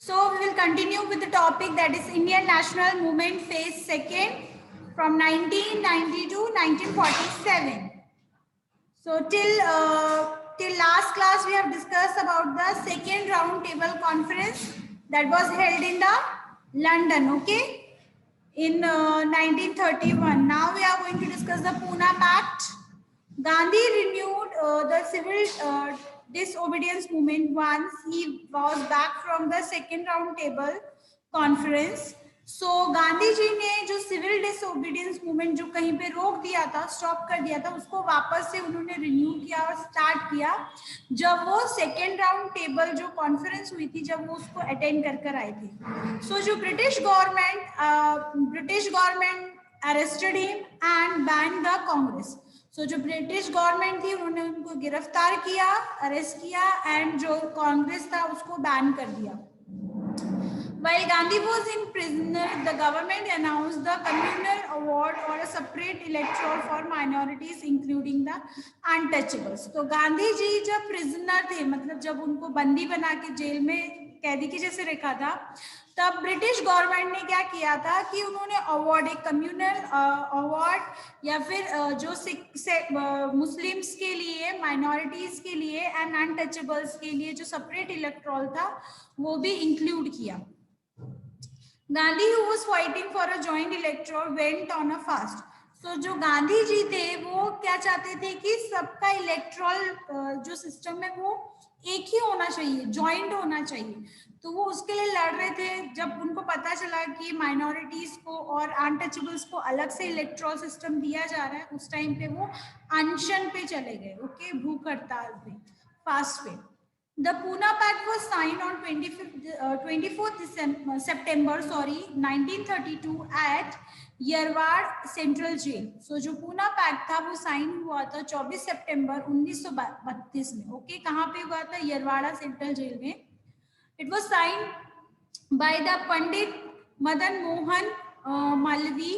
So we will continue with the topic, that is Indian National Movement phase second from 1990 to 1947. So till last class we have discussed about the second round table conference that was held in the London, okay, in 1931. Now we are going to discuss the Pune Pact. Gandhi renewed the civil disobedience movement once he was back from the second round table conference. So Gandhi ji ने जो civil disobedience movement जो कहीं पे रोक दिया था, stop कर दिया था, उसको वापस से उन्होंने रिन्यू किया और स्टार्ट किया जब वो सेकेंड राउंड टेबल जो कॉन्फ्रेंस हुई थी, जब वो उसको अटेंड कर आए थे. सो जो British government arrested him and ban the Congress. So जो ब्रिटिश गवर्नमेंट थी उन्होंने उनको गिरफ्तार किया, अरेस्ट किया एंड जो कांग्रेस था उसको बैन कर दिया. While Gandhi was in prison, the government announced the communal award or a separate electoral for minorities, including the untouchables. तो गांधी जी जब प्रिजनर थे, मतलब जब उनको बंदी बना के जेल में कैदी के जैसे रखा था, तब ब्रिटिश गवर्नमेंट ने क्या किया था कि उन्होंने अवार्ड, एक कम्युनल अवार्ड या फिर जो मुस्लिम्स के लिए, माइनॉरिटीज के लिए एंड अनटचेबल्स के लिए जो सेपरेट इलेक्टोरल था वो भी इंक्लूड किया. Gandhi who was fighting for a joint electoral went on a fast. So जो गांधी जी थे वो क्या चाहते थे कि सबका इलेक्ट्रल जो सिस्टम है वो एक ही होना चाहिए, जॉइंट होना चाहिए. तो वो उसके लिए लड़ रहे थे. जब उनको पता चला कि माइनॉरिटीज को और अनटचेबल्स को अलग से इलेक्ट्रल सिस्टम दिया जा रहा है, उस टाइम पे वो अनशन पे चले गए, ओके, भूख हड़ताल पे, फास्ट पे. The Pune Pact was signed on 24th September 1932 at Yerwad Central Jail. So जो पूना पैक्ट था वो साइन हुआ था 24 सितंबर 1932 में, ओके. कहाँ पे हुआ था? यरवाड़ा सेंट्रल जेल में. It was signed by the Pandit Madan Mohan Malvi,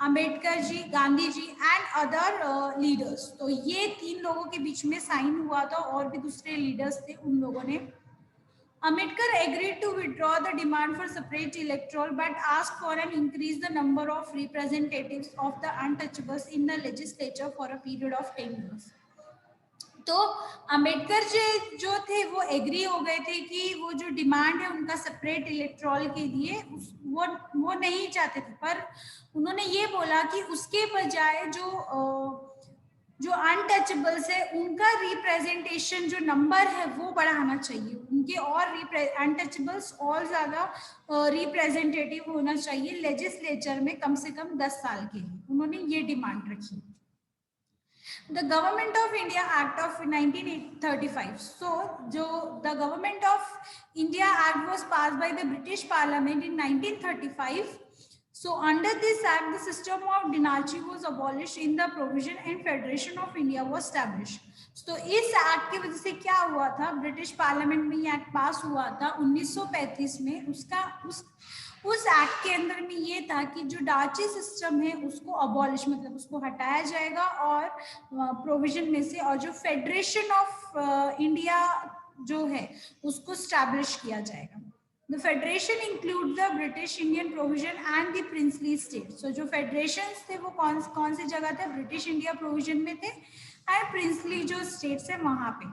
Ambedkar ji, Gandhi ji and other leaders. तो ये तीन लोगों के बीच में साइन हुआ था, और भी दूसरे लीडर्स थे उन लोगों ने. Ambedkar agreed to withdraw the demand for separate electoral but asked for an increase the number of representatives of the untouchables in the legislature for a period of 10 years. तो अम्बेडकर जी जो थे वो एग्री हो गए थे कि वो जो डिमांड है उनका सेपरेट इलेक्ट्रॉल के लिए वो नहीं चाहते थे, पर उन्होंने ये बोला कि उसके बजाय जो अनटचेबल्स है उनका रिप्रेजेंटेशन जो नंबर है वो बढ़ाना चाहिए, उनके और अनटचेबल्स और ज्यादा रिप्रेजेंटेटिव होना चाहिए लेजिस्लेचर में, कम से कम 10 साल के लिए. उन्होंने ये डिमांड रखी. The Government of India Act of 1935. So, the Government of India Act was passed by the British Parliament in 1935. So, under this act, the system of dynasty was abolished in the provision and Federation of India was established. तो इस act की वजह से क्या हुआ था, British parliament में ये एक्ट पास हुआ था 1935 में. उस एक्ट के अंदर में ये था कि जो डाची सिस्टम है उसको अबॉलिश, मतलब उसको हटाया जाएगा और प्रोविजन में से, और जो फेडरेशन ऑफ इंडिया जो है उसको स्टैब्लिश किया जाएगा. The federation include the British Indian provision and the princely states. So जो फेडरेशंस थे वो कौन सी जगह थे? ब्रिटिश इंडिया प्रोविजन में थे, एंड प्रिंसली जो स्टेट्स है वहां पे.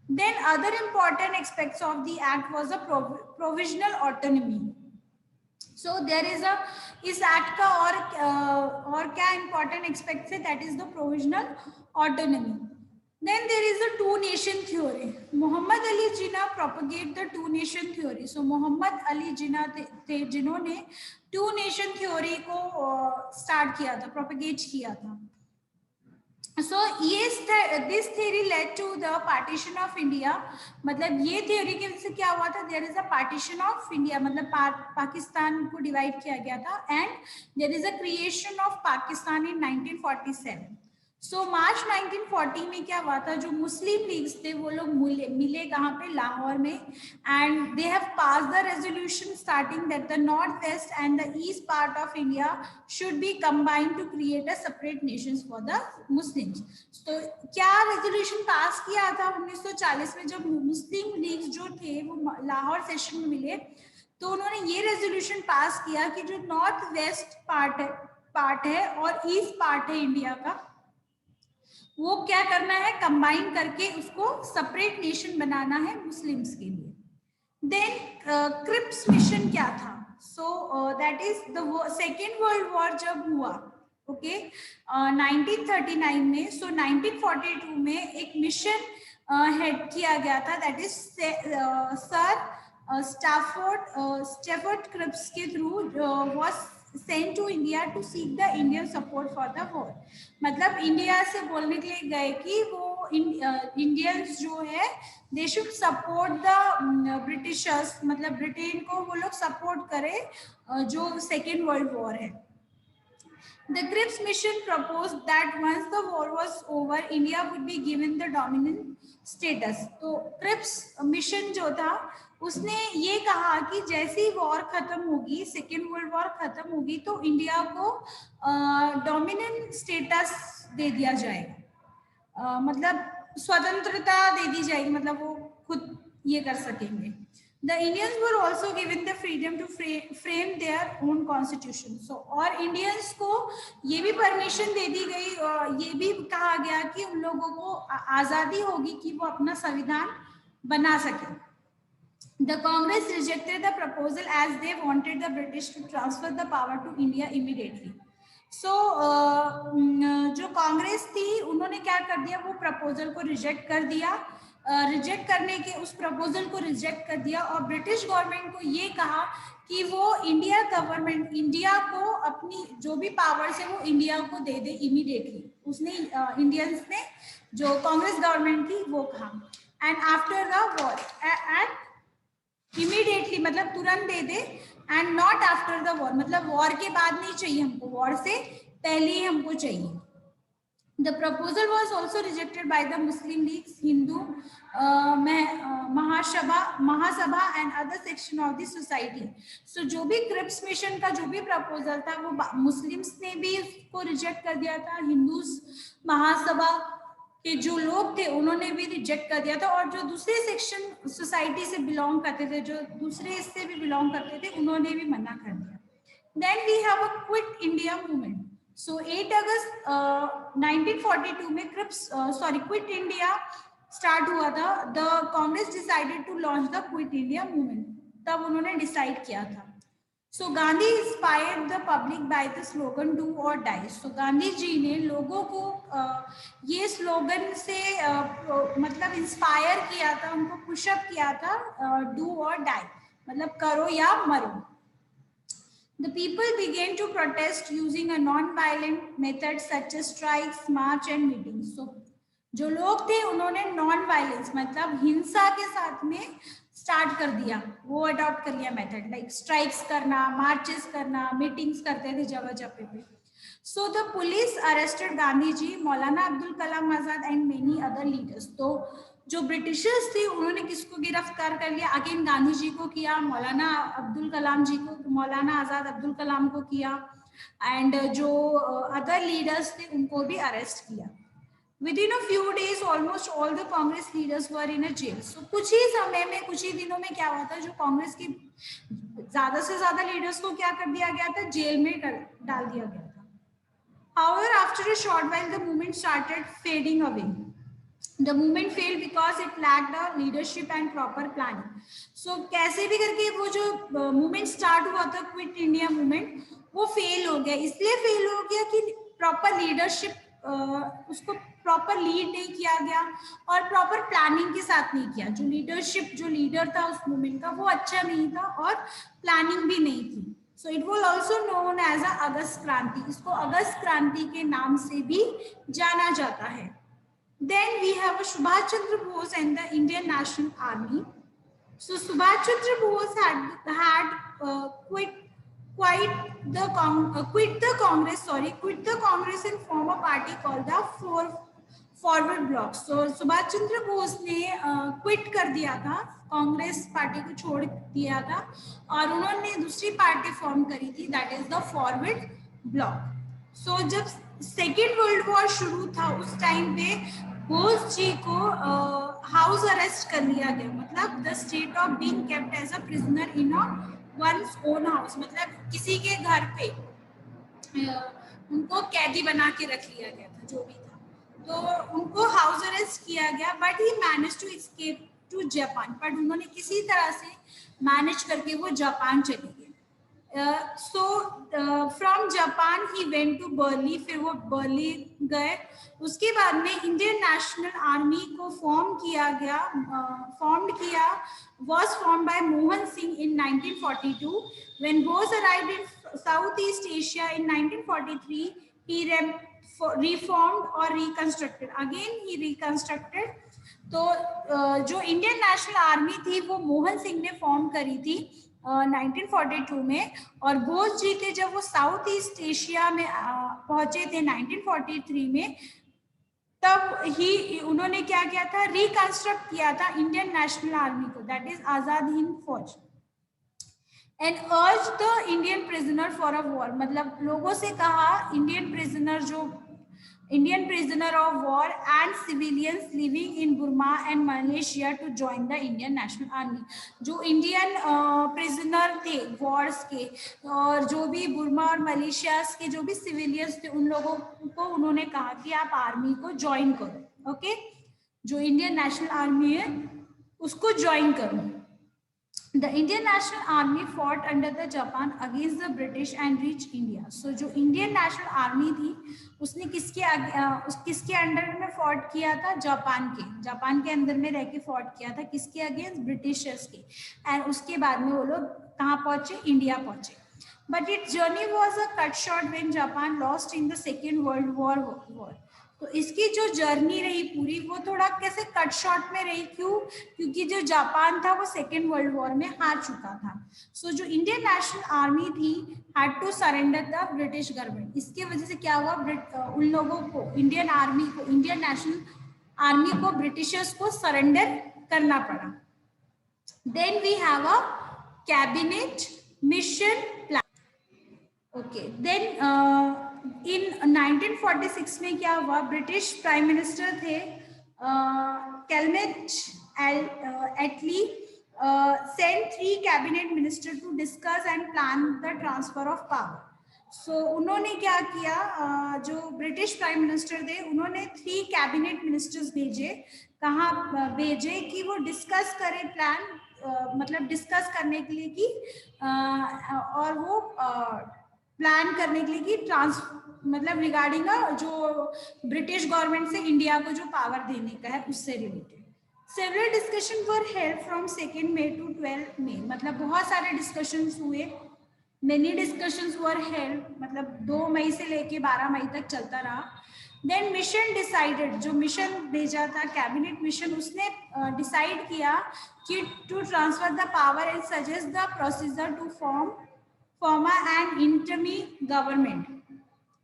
Then other important aspects of the act was a provisional autonomy. So there is a, इस एक्ट का और क्या important aspects है? That is the provisional autonomy. Then there is a two nation theory. Muhammad Ali Jinnah propagate the two nation theory. So Muhammad Ali Jinnah थे जिन्होंने two nation theory को start किया था, propagate किया था. So yes, this theory led to the partition of India. मतलब ये theory के वजह से क्या हुआ था? There is a partition of India, मतलब पाकिस्तान को divide किया गया था, and there is a creation of Pakistan in 1947. So मार्च 1940 में क्या हुआ था? जो मुस्लिम लीग्स थे वो लोग मिले कहाँ पे? लाहौर में, and they have passed the resolution stating that the northwest and the east part of India should be combined to create a separate nations for the Muslims. तो क्या रेजोल्यूशन पास किया था 1940 में? जब मुस्लिम लीग्स जो थे वो लाहौर सेशन में मिले, तो उन्होंने ये रेजोल्यूशन पास किया कि जो नॉर्थ वेस्ट पार्ट है और ईस्ट पार्ट है इंडिया का, वो क्या करना है, कंबाइन करके उसको सेपरेट नेशन बनाना है मुस्लिम्स के लिए। देन क्रिप्स मिशन क्या था? So that is the second world war जब हुआ, ओके, 1939 में, सो 1942 में एक मिशन हेड किया गया था, that is sir Stafford Cripps के through was sent to India to seek the Indian support for the war. मतलब इंडिया से बोलने के लिए गए कि वो इंडियंस जो है they should support the Britishers, मतलब ब्रिटेन को वो लोग सपोर्ट करे जो सेकेंड वर्ल्ड वॉर है। The Cripps mission proposed that once the war was over, India would be given the dominant status. तो क्रिप्स मिशन जो था उसने ये कहा कि जैसे ही वॉर खत्म होगी, सेकेंड वर्ल्ड वॉर खत्म होगी, तो इंडिया को डोमिनेंट स्टेटस दे दिया जाएगा, मतलब स्वतंत्रता दे दी जाएगी, मतलब वो खुद ये कर सकेंगे। The Indians were also given the freedom to frame their own constitution. So और Indians को ये भी परमिशन दे दी गई, ये भी कहा गया कि उन लोगों को आजादी होगी कि वो अपना संविधान बना सके। The Congress rejected the proposal as they wanted the British to transfer the power to India immediately. So जो कांग्रेस थी उन्होंने क्या कर दिया, वो प्रपोजल को रिजेक्ट कर दिया, रिजेक्ट करने के उस प्रपोजल को रिजेक्ट कर दिया और ब्रिटिश गवर्नमेंट को ये कहा कि वो इंडिया गवर्नमेंट इंडिया को अपनी जो भी पावर्स है वो इंडिया को दे दे इमीडिएटली। उसने इंडियंस ने जो कांग्रेस गवर्नमेंट थी वो कहा, and after the war, and immediately मतलब तुरंत दे दे, and not after the war, मतलब वॉर के बाद नहीं चाहिए हमको, वॉर से पहले ही हमको चाहिए। The proposal was also rejected by the Muslim Leagues, Hindu Mahasabha and other section of the society. So जो भी क्रिप्स मिशन का जो भी प्रपोजल था वो मुस्लिम्स ने भी उसको रिजेक्ट कर दिया था, हिंदूज महासभा के जो लोग थे उन्होंने भी रिजेक्ट कर दिया था, और जो दूसरे सेक्शन सोसाइटी से बिलोंग करते थे, जो दूसरे इससे भी बिलोंग करते थे, उन्होंने भी मना कर दिया। Then we have a Quit India movement. So 8 अगस्त 1942 में क्विट इंडिया स्टार्ट हुआ था। The Congress decided to launch the quit India movement, तब उन्होंने डिसाइड किया था। So Gandhi inspired the public by the slogan do or die. So Gandhi ji ने लोगों को ये स्लोगन से मतलब इंस्पायर किया था, उनको पुशअप किया था, डू और डाई मतलब करो या मरो। The people began to protest using a non-violent method such as strikes, march and meetings. So, जो लोग थे उन्होंने non-violence मतलब हिंसा के साथ में स्टार्ट कर दिया, वो अडॉप्ट कर लिया मेथड, लाइक स्ट्राइक्स करना, मार्चेस करना, मीटिंग्स करते थे जगह जगह पे। So the police arrested Gandhi ji, Maulana Abdul Kalam Azad and many other leaders. तो जो ब्रिटिशर्स थे उन्होंने किसको गिरफ्तार कर लिया? अगेन गांधी जी को किया, मौलाना अब्दुल कलाम जी को, मौलाना आजाद अब्दुल कलाम को किया, एंड जो अदर लीडर्स थे उनको भी अरेस्ट किया। Within a few days, almost all the Congress leaders were in a jail. So कुछ ही समय में, कुछ ही दिनों में क्या हुआ था, जो कांग्रेस की ज्यादा से ज्यादा लीडर्स को क्या कर दिया गया था? जेल में डाल दिया गया था। However, after a short while, the movement started fading away. The movement failed because it lacked a leadership and proper planning. So कैसे भी करके वो जो मूवमेंट स्टार्ट हुआ था, क्विट इंडिया मूवमेंट, वो फेल हो गया। इसलिए फेल हो गया कि प्रॉपर लीडरशिप, उसको प्रॉपर लीड नहीं किया गया और प्रॉपर प्लानिंग के साथ नहीं किया। जो लीडरशिप, जो लीडर था उस मूवमेंट का, वो अच्छा नहीं था और प्लानिंग भी नहीं थी। So it was also known as a अगस्त क्रांति। इसको अगस्त क्रांति के नाम से भी जाना जाता है। Then we have a Subhash Chandra Bose and the Indian National Army. So Subhash Chandra Bose had quit the Congress and form a party called the Forward Bloc. So Subhash Chandra Bose ने क्विट कर दिया था, कांग्रेस पार्टी को छोड़ दिया था और उन्होंने दूसरी पार्टी फॉर्म करी थी, that is the forward bloc. So जब सेकेंड वर्ल्ड वॉर शुरू था उस टाइम पे बोस जी को हाउस अरेस्ट कर लिया गया, मतलब the state of being kept as a prisoner in a one's own house, मतलब किसी के घर पे उनको कैदी बना के रख लिया गया था, जो भी था, तो उनको हाउस अरेस्ट किया गया, but he manage to escape to Japan, but उन्होंने किसी तरह से मैनेज करके वो जापान चले गए। So from Japan he went to Berlin, फिर वो बर्ली गए। उसके बाद में इंडियन नेशनल आर्मी को फॉर्म किया गया, फॉर्म्ड किया, was formed by Mohan Singh in 1942. When Bose arrived in Southeast Asia in 1943, he reformed or reconstructed. Again he reconstructed. तो जो इंडियन नेशनल आर्मी थी वो मोहन सिंह ने फॉर्म करी थी 1942 में, और बोस जी थे जब वो साउथ ईस्ट एशिया में पहुंचे थे 1943 में, तब ही उन्होंने क्या किया था, रिकंस्ट्रक्ट किया था इंडियन नेशनल आर्मी को, that is Azad Hind Fauj, and urge the Indian prisoner for a war, मतलब लोगों से कहा इंडियन प्रिजनर, जो Indian prisoner of war and civilians living in Burma and Malaysia to join the Indian National Army. जो Indian prisoner थे wars के, और जो भी बुर्मा और मलेशिया के जो भी सिविलियंस थे, उन लोगों को उन्होंने कहा कि आप आर्मी को ज्वाइन करो, ओके, जो इंडियन नेशनल आर्मी है उसको ज्वाइन करो। The Indian National Army fought under the Japan against the British and reached India. So जो Indian National Army थी उसने किसके अंडर में फॉट किया था, जापान के अंदर में रह के फॉट किया था, किसके अगेंस्ट, ब्रिटिशर्स के, एंड उसके बाद में वो लोग कहाँ पहुंचे, इंडिया पहुंचे। But its journey was a cut short when Japan lost in the Second World War. तो इसकी जो जर्नी रही पूरी वो थोड़ा कैसे कट शॉर्ट में रही, क्यों, क्योंकि जो जापान था वो सेकेंड वर्ल्ड वॉर में हार चुका था। सो जो इंडियन नेशनल आर्मी थी had to surrender the British government. इसकी वजह से क्या हुआ, उन लोगों को, इंडियन आर्मी को, इंडियन नेशनल आर्मी को ब्रिटिशर्स को सरेंडर करना पड़ा। Then we have a cabinet mission plan. Okay, then in 1946 में क्या हुआ, ब्रिटिश प्राइम मिनिस्टर थे Clement Attlee, sent 3 cabinet minister to discuss and plan the transfer of power. So उन्होंने क्या किया, जो ब्रिटिश प्राइम मिनिस्टर थे उन्होंने 3 कैबिनेट मिनिस्टर्स भेजे, कहाँ भेजे कि वो डिस्कस करें प्लान, मतलब डिस्कस करने के लिए कि और वो प्लान करने के लिए कि मतलब रिगार्डिंग जो ब्रिटिश गवर्नमेंट से इंडिया को जो पावर देने का है उससे related. Several discussion were held from 2 May to 12 May, मतलब बहुत सारे डिस्कशंस हुए, मेनी डिस्कशंस वर हेल्ड, मतलब 2 मई से लेके 12 मई तक चलता रहा। देन मिशन डिसाइडेड, जो मिशन भेजा था कैबिनेट मिशन, उसने डिसाइड किया कि to transfer the power and suggest the procedure to form an interim government,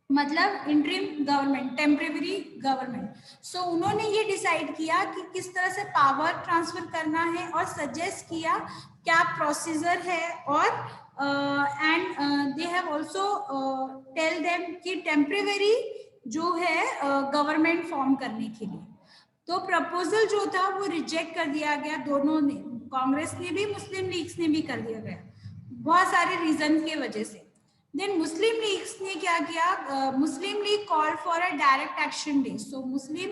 मतलब interim government, temporary government. So उन्होंने ये डिसाइड किया कि किस तरह से पावर ट्रांसफर करना है, और सजेस्ट किया क्या प्रोसीजर है, और and they have also tell them कि टेम्परेरी जो है गवर्नमेंट फॉर्म करने के लिए। तो प्रपोजल जो था वो रिजेक्ट कर दिया गया, दोनों ने, कांग्रेस ने भी, मुस्लिम लीग्स ने भी कर दिया गया, बहुत सारे रीजन की वजह से। देन मुस्लिम लीग्स ने क्या किया, Muslim League call for a direct action day. So Muslim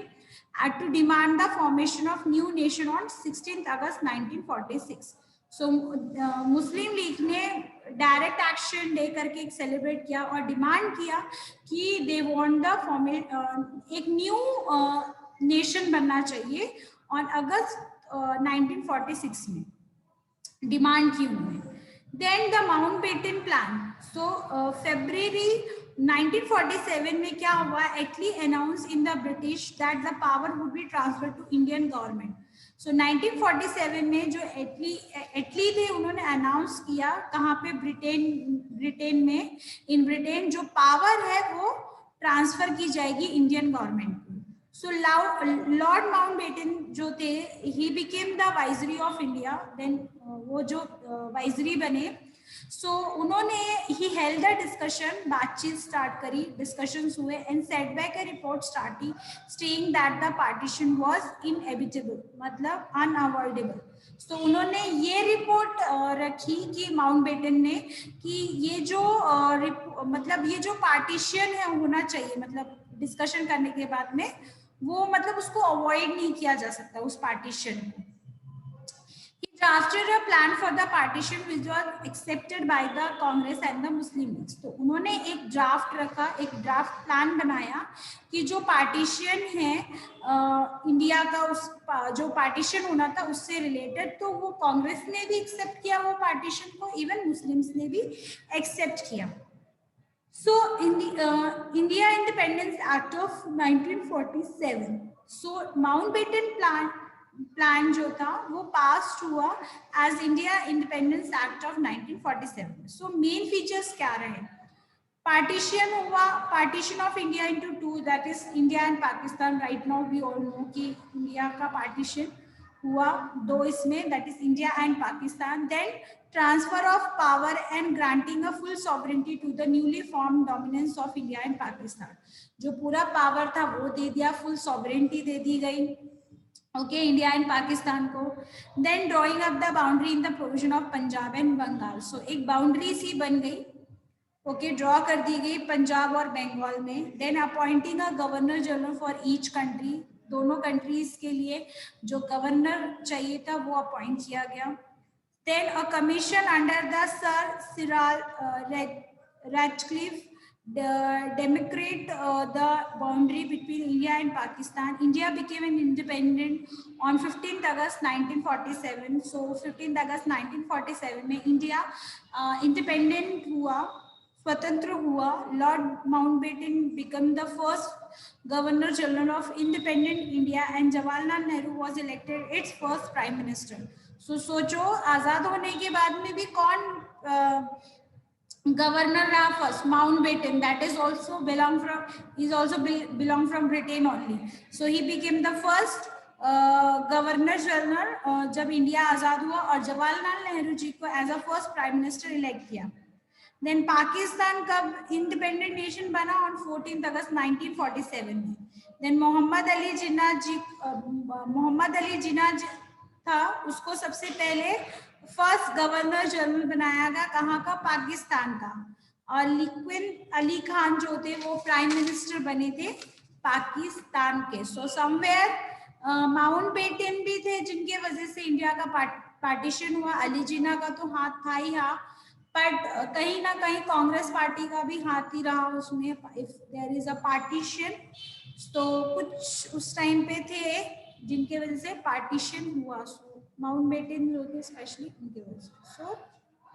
had to demand the formation of new nation on 16th August 1946. So Muslim League ने डायरेक्ट एक्शन डे करके एक सेलिब्रेट किया और डिमांड किया कि दे वांट द एक new nation बनना चाहिए ऑन अगस्त 1946 में, डिमांड की उन्होंने। Then the Mountbatten plan, so February 1947 में क्या हुआ, Attlee announce in the British that the power would be transfer to Indian government. So 1947 में जो एटली थे उन्होंने अनाउंस किया, कहाँ पे, ब्रिटेन में, इन ब्रिटेन जो पावर है वो ट्रांसफर की जाएगी इंडियन गवर्नमेंट को। सो लॉर्ड माउंटबेटन जो थे, he became the viceroy of India, then वो जो वाइजरी बने। सो उन्होंने ही हेल्ड द डिस्कशन, बातचीत स्टार्ट करी, डिस्कशंस हुए, and set back a report starting staying that the partition was inevitable, मतलब अनअवॉइडेबल। तो उन्होंने ये रिपोर्ट रखी कि माउंटबेटन ने कि ये जो मतलब ये जो पार्टीशन है होना चाहिए, मतलब डिस्कशन करने के बाद में वो मतलब उसको अवॉइड नहीं किया जा सकता उस पार्टीशन को। He drafted a plan for the partition which was accepted by the Congress and the Muslim League. तो उन्होंने एक ड्राफ्ट रखा, एक ड्राफ्ट प्लान बनाया कि जो पार्टीशन है इंडिया का, उस जो पार्टीशन होना था उससे रिलेटेड, तो वो कांग्रेस ने भी एक्सेप्ट किया वो पार्टीशन को, इवन मुस्लिम्स ने भी एक्सेप्ट किया। So in the India Independence Act of 1947, so Mountbatten plan जो था वो पास हुआ as India Independence Act of 1947। So main features क्या रहे? पार्टीशन हुआ, partition of India into two, that is India and Pakistan. Right now we all know कि India का पार्टीशन हुआ दो इसमें, that is India and Pakistan. Then transfer of power and granting a full sovereignty to the newly form dominance of India and Pakistan. जो पूरा power था वो दे दिया, फुल सॉवरेंटी दे दी गई ओके इंडिया एंड पाकिस्तान को। Then drawing up the boundary in the provision of Punjab and Bengal. So एक boundary सी बन गई, ओके ड्रॉ कर दी गई पंजाब और बंगाल में। Then appointing a governor general for each country, दोनों कंट्रीज के लिए जो गवर्नर चाहिए था वो अपॉइंट किया गया। Then a commission under the sir Cyril Radcliffe demarcate the boundary between India and Pakistan. India became an independent on 15th August 1947. So 15th August 1947 में इंडिया इंडिपेंडेंट हुआ, स्वतंत्र हुआ। Lord Mountbatten become the first governor general of independent India and Jawaharlal Nehru was elected its first prime minister. So सोचो आजाद होने के बाद में भी कौन governor रहा first? Mountbatten, that is also belong from Britain only. So he became the first governor general जब इंडिया आजाद हुआ, और जवाहरलाल नेहरू जी को as a first prime minister elect किया। देन पाकिस्तान कब इंडिपेंडेंट नेशन बना? ऑन 14 अगस्त 1947 में। देन मोहम्मद अली जिन्ना था, उसको सबसे पहले फर्स्ट गवर्नर जनरल बनाया गया, कहाँ का? पाकिस्तान का। और लिक्विन अली खान जो थे वो प्राइम मिनिस्टर बने थे पाकिस्तान के। सो समवेयर माउंटबेटन भी थे जिनके वजह से इंडिया का पार्टीशन हुआ। अली जिन्ना का तो हाथ था ही, हाँ, बट कहीं ना कहीं कांग्रेस पार्टी का भी हाथ ही रहा उसमें। If there is a partition, तो कुछ उस टाइम पे थे जिनके वजह से पार्टीशन हुआ। सो माउंटबेटन जो थे स्पेशली उनके वजह से। सो